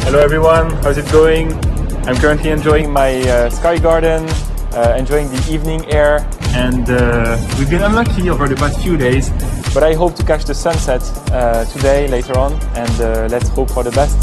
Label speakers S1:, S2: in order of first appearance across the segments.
S1: Hello everyone, how's it going? I'm currently enjoying my sky garden, enjoying the evening air, and we've been unlucky over the past few days, but I hope to catch the sunset today, later on, and let's hope for the best.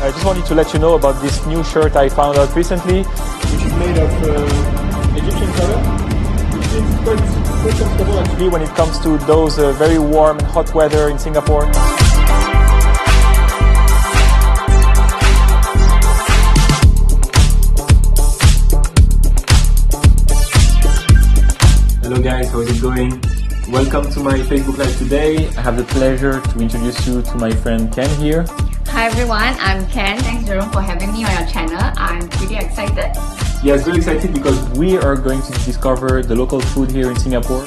S1: I just wanted to let you know about this new shirt I found out recently, which is made of Egyptian cotton, which is quite comfortable actually when it comes to those very warm and hot weather in Singapore. Hello guys, how's it going? Welcome to my Facebook Live today. I have the pleasure to introduce you to my friend Ken here.
S2: Hi everyone, I'm Ken. Thanks Jerome for having me on your channel. I'm pretty excited.
S1: Yes, very excited because we are going to discover the local food here in Singapore.